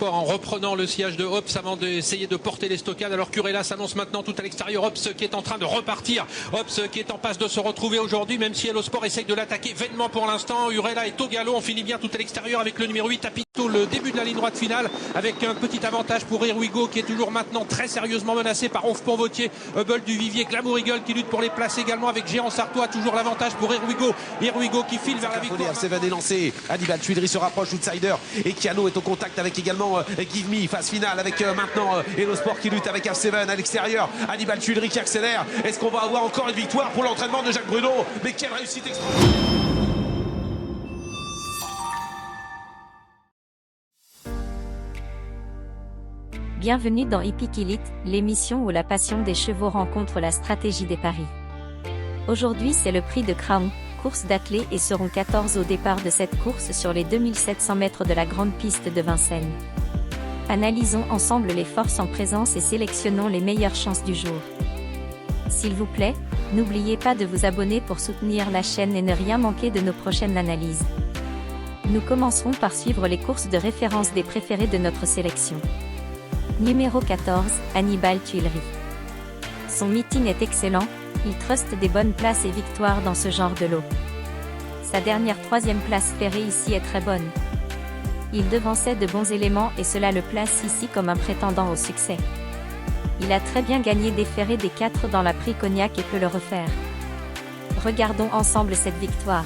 En reprenant le sillage de Hobbs avant d'essayer de porter les stockades, alors qu'Urella s'annonce maintenant tout à l'extérieur. Hobbs qui est en train de repartir, Hobbs qui est en passe de se retrouver aujourd'hui, même si Hello Sport essaye de l'attaquer vainement pour l'instant. Urella est au galop, on finit bien tout à l'extérieur avec le numéro 8 Apito, le début de la ligne droite finale, avec un petit avantage pour Here We Go qui est toujours maintenant très sérieusement menacé par Onf Ponvautier, Hubble du Vivier, Glamour Eagle qui lutte pour les places également avec Géant Sartois, toujours l'avantage pour Here We Go. Here We Go qui file vers la victoire. Seven est lancé, Hannibal Tuileries se rapproche, Outsider et Kiano est au contact avec également Give Me. Phase finale avec maintenant Hello Sport qui lutte avec F7 à l'extérieur. Hannibal Tuileries qui accélère. Est-ce qu'on va avoir encore une victoire pour l'entraînement de Jacques Bruno? Mais quelle réussite extraordinaire! Bienvenue dans Hippique Elite, l'émission où la passion des chevaux rencontre la stratégie des paris. Aujourd'hui c'est le prix de Crown, course d'athlée, et seront 14 au départ de cette course sur les 2700 mètres de la grande piste de Vincennes. Analysons ensemble les forces en présence et sélectionnons les meilleures chances du jour. S'il vous plaît, n'oubliez pas de vous abonner pour soutenir la chaîne et ne rien manquer de nos prochaines analyses. Nous commencerons par suivre les courses de référence des préférés de notre sélection. Numéro 14, Hannibal Tuileries. Son meeting est excellent, il truste des bonnes places et victoires dans ce genre de lot. Sa dernière 3e place ferrée ici est très bonne. Il devançait de bons éléments et cela le place ici comme un prétendant au succès. Il a très bien gagné des ferrés des 4 dans la Prix Cognac et peut le refaire. Regardons ensemble cette victoire.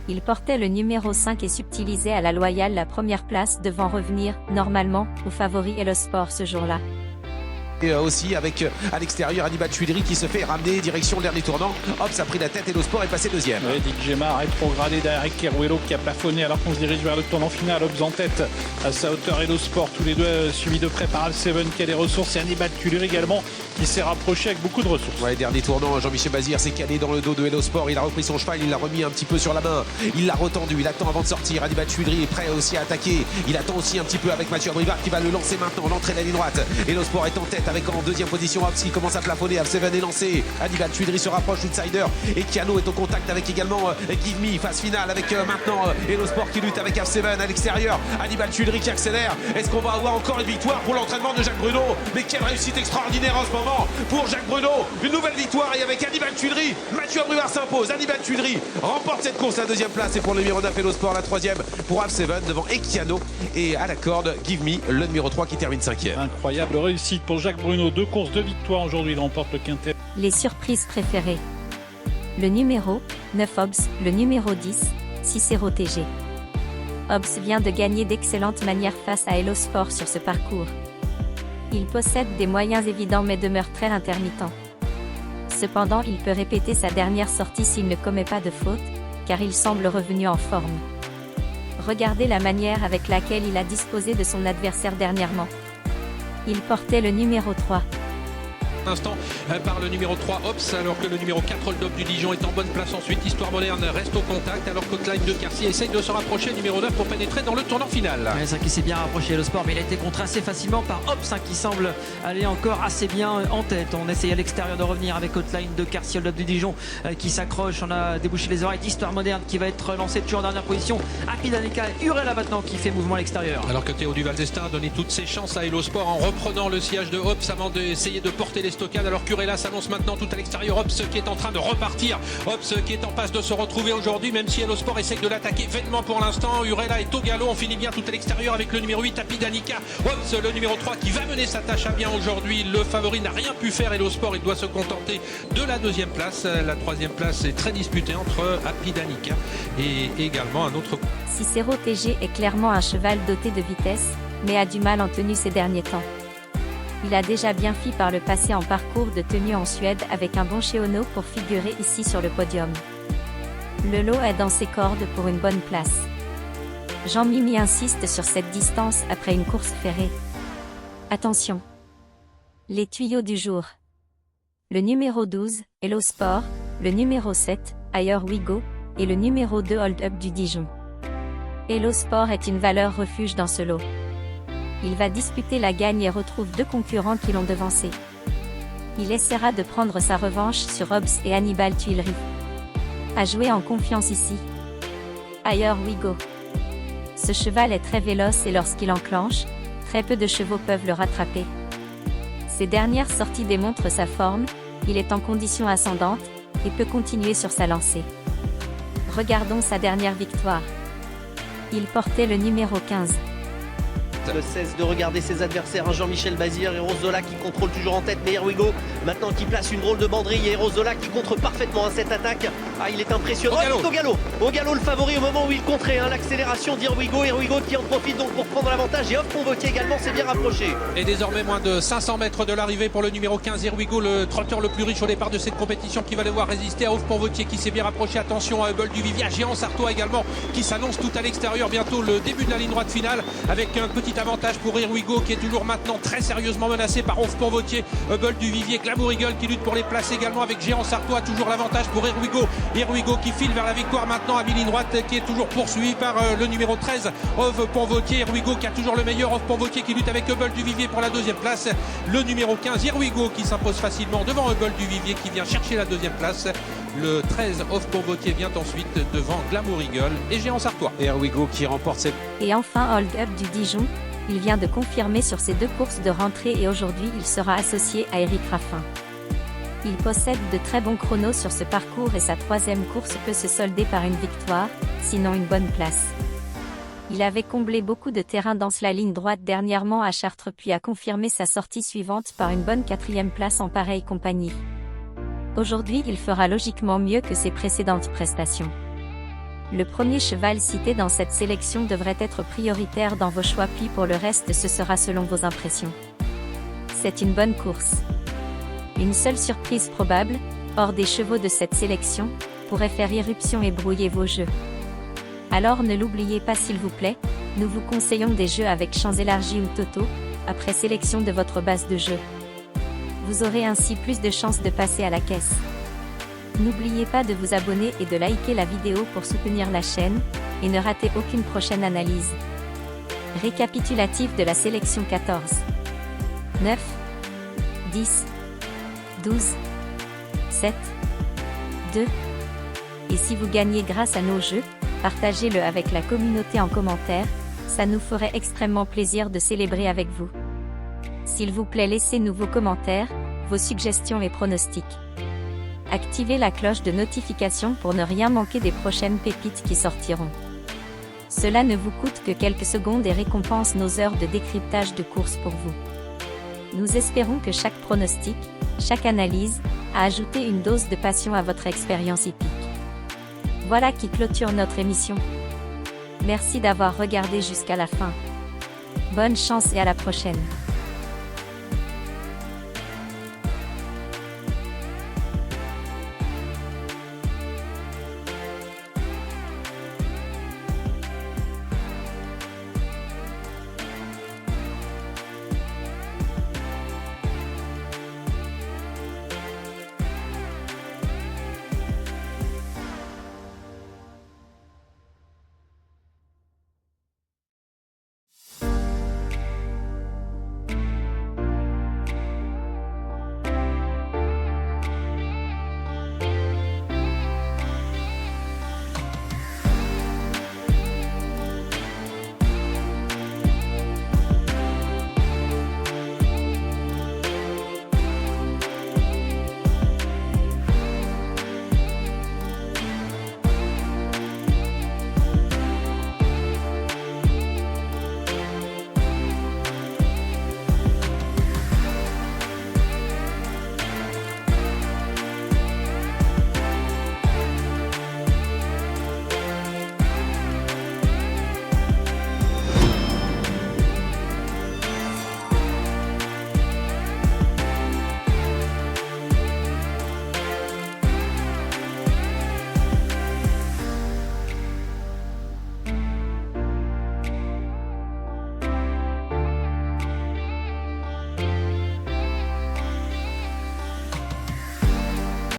Il portait le numéro 5 et subtilisait à la loyale la première place devant revenir, normalement, au favori Hello Sport ce jour-là. Et aussi avec à l'extérieur Hannibal Tuileries qui se fait ramener direction le dernier tournant. Hop, ça a pris la tête et Hello Sport est passé deuxième. Oui, Dick Gemma rétrogradé derrière Kerouelo qui a plafonné alors qu'on se dirige vers le tournant final. Hobbs en tête à sa hauteur, Hello Sport tous les deux suivis de près par Al7 qui a des ressources et Hannibal Tuileries également qui s'est rapproché avec beaucoup de ressources. Ouais, dernier tournant, Jean-Michel Bazir s'est calé dans le dos de Hello Sport, il a repris son cheval, il l'a remis un petit peu sur la main, il l'a retendu, il attend avant de sortir. Hannibal Tuileries est prêt aussi à attaquer, il attend aussi un petit peu avec Mathieu Abrivard qui va le lancer maintenant, l'entrée de la ligne droite. Hello Sport est en tête avec en deuxième position Hobbs qui commence à plafonner, F7 est lancé, Hannibal Tuileries se rapproche, Outsider et Kiano est au contact avec également Give Me. Phase finale avec maintenant Hello Sport qui lutte avec F7 à l'extérieur, Hannibal Tuileries qui accélère. Est-ce qu'on va avoir encore une victoire pour l'entraînement de Jacques Bruno? Mais quelle réussite extraordinaire en ce moment pour Jacques Bruno, une nouvelle victoire et avec Hannibal Tuileries, Mathieu Abrivard s'impose, Hannibal Tuileries remporte cette course, la 2e place et pour le numéro 9 Hello Sport la 3e pour F7 devant Ekiano et à la corde Give Me, le numéro 3 qui termine 5e. Incroyable réussite pour Jacques Bruno, 2 courses, 2 victoires aujourd'hui, il remporte le quintet. Les surprises préférées. Le numéro 9 Hobbs, le numéro 10, Cicero TG. Hobbs vient de gagner d'excellente manière face à Hello Sport sur ce parcours. Il possède des moyens évidents mais demeure très intermittent. Cependant, il peut répéter sa dernière sortie s'il ne commet pas de faute, car il semble revenu en forme. Regardez la manière avec laquelle il a disposé de son adversaire dernièrement. Il portait le numéro 3. Instant par le numéro 3 Hobbs, alors que le numéro 4 Hold Up du Dijon est en bonne place ensuite. Histoire Moderne reste au contact alors qu'Outline de Carcy essaye de se rapprocher, numéro 9 pour pénétrer dans le tournant final. Ouais, c'est vrai qu'il s'est bien rapproché Hello Sport, mais il a été contre assez facilement par Hobbs qui semble aller encore assez bien en tête. On essaye à l'extérieur de revenir avec Outline de Carcy, Hold Up du Dijon qui s'accroche. On a débouché les oreilles d'Histoire Moderne qui va être lancé toujours en dernière position. Apidanica, Urella maintenant qui fait mouvement à l'extérieur. Alors que Théo Duval d'Estaing a donné toutes ses chances à Hello Sport en reprenant le sillage de Hobbs avant d'essayer de porter les stockades, alors qu'Urella s'annonce maintenant tout à l'extérieur. Hobbs qui est en train de repartir, Hobbs qui est en passe de se retrouver aujourd'hui, même si Hello Sport essaye de l'attaquer vainement pour l'instant. Urella est au galop, on finit bien tout à l'extérieur avec le numéro 8 Apidanica. Hobbs le numéro 3 qui va mener sa tâche à bien aujourd'hui. Le favori n'a rien pu faire, Hello Sport, il doit se contenter de la 2e place. La 3e place est très disputée entre Apidanica et également un autre. Cicero TG est clairement un cheval doté de vitesse, mais a du mal en tenue ces derniers temps. Il a déjà bien fait par le passé en parcours de tenue en Suède avec un bon Cheono pour figurer ici sur le podium. Le lot est dans ses cordes pour une bonne place. Jean-Mimi insiste sur cette distance après une course ferrée. Attention! Les tuyaux du jour. Le numéro 12, Hello Sport, le numéro 7, Here We Go, et le numéro 2 Hold Up du Dijon. Hello Sport est une valeur refuge dans ce lot. Il va disputer la gagne et retrouve 2 concurrents qui l'ont devancé. Il essaiera de prendre sa revanche sur Hobbs et Hannibal Tuileries. À jouer en confiance ici. Here We Go. Ce cheval est très véloce et lorsqu'il enclenche, très peu de chevaux peuvent le rattraper. Ses dernières sorties démontrent sa forme, il est en condition ascendante, et peut continuer sur sa lancée. Regardons sa dernière victoire. Il portait le numéro 15. Ne cesse de regarder ses adversaires, Jean-Michel Bazir et Rosola qui contrôle toujours en tête, mais Here We Go maintenant qui place une drôle de banderille et Rosola qui contre parfaitement cette attaque. Ah, il est impressionnant. Au galop le favori au moment où il contrait l'accélération d'Here We Go qui en profite donc pour prendre l'avantage et Hof Pont-Vautier également s'est bien rapproché. Et désormais moins de 500 mètres de l'arrivée pour le numéro 15 Here We Go, le trotteur le plus riche au départ de cette compétition qui va devoir résister à Hof Pont-Vautier qui s'est bien rapproché. Attention à Hubble du Vivier, à Géant Sartois également qui s'annonce tout à l'extérieur. Bientôt le début de la ligne droite finale avec un petit avantage pour Here We Go qui est toujours maintenant très sérieusement menacé par Hof Pont-Vautier. Hubble du Vivier, Glamour Eagle qui lutte pour les places également avec Géant Sartois. Toujours l'avantage pour Here We Go. Here We Go qui file vers la victoire maintenant à mi-ligne droite qui est toujours poursuivi par le numéro 13 Hof Pont-Vautier. Here We Go qui a toujours le meilleur, Hof Pont-Vautier qui lutte avec Hubble du Vivier pour la deuxième place. Le numéro 15 Here We Go qui s'impose facilement devant Hubble du Vivier qui vient chercher la deuxième place. Le 13 Hof Pont-Vautier vient ensuite devant Glamour Eagle et Géant Sartois. Here We Go qui remporte cette... Et enfin Hold Up du Dijon, il vient de confirmer sur ses 2 courses de rentrée et aujourd'hui il sera associé à Eric Raffin. Il possède de très bons chronos sur ce parcours et sa 3e course peut se solder par une victoire, sinon une bonne place. Il avait comblé beaucoup de terrain dans la ligne droite dernièrement à Chartres puis a confirmé sa sortie suivante par une bonne 4e place en pareille compagnie. Aujourd'hui il fera logiquement mieux que ses précédentes prestations. Le premier cheval cité dans cette sélection devrait être prioritaire dans vos choix puis pour le reste ce sera selon vos impressions. C'est une bonne course. Une seule surprise probable, hors des chevaux de cette sélection, pourrait faire irruption et brouiller vos jeux. Alors ne l'oubliez pas s'il vous plaît, nous vous conseillons des jeux avec champs élargis ou Toto, après sélection de votre base de jeu. Vous aurez ainsi plus de chances de passer à la caisse. N'oubliez pas de vous abonner et de liker la vidéo pour soutenir la chaîne, et ne ratez aucune prochaine analyse. Récapitulatif de la sélection 14. 9, 10, 12, 7, 2. Et si vous gagnez grâce à nos jeux, partagez-le avec la communauté en commentaire, ça nous ferait extrêmement plaisir de célébrer avec vous. S'il vous plaît laissez-nous vos commentaires, vos suggestions et pronostics. Activez la cloche de notification pour ne rien manquer des prochaines pépites qui sortiront. Cela ne vous coûte que quelques secondes et récompense nos heures de décryptage de course pour vous. Nous espérons que chaque pronostic, chaque analyse, a ajouté une dose de passion à votre expérience hippique. Voilà qui clôture notre émission. Merci d'avoir regardé jusqu'à la fin. Bonne chance et à la prochaine.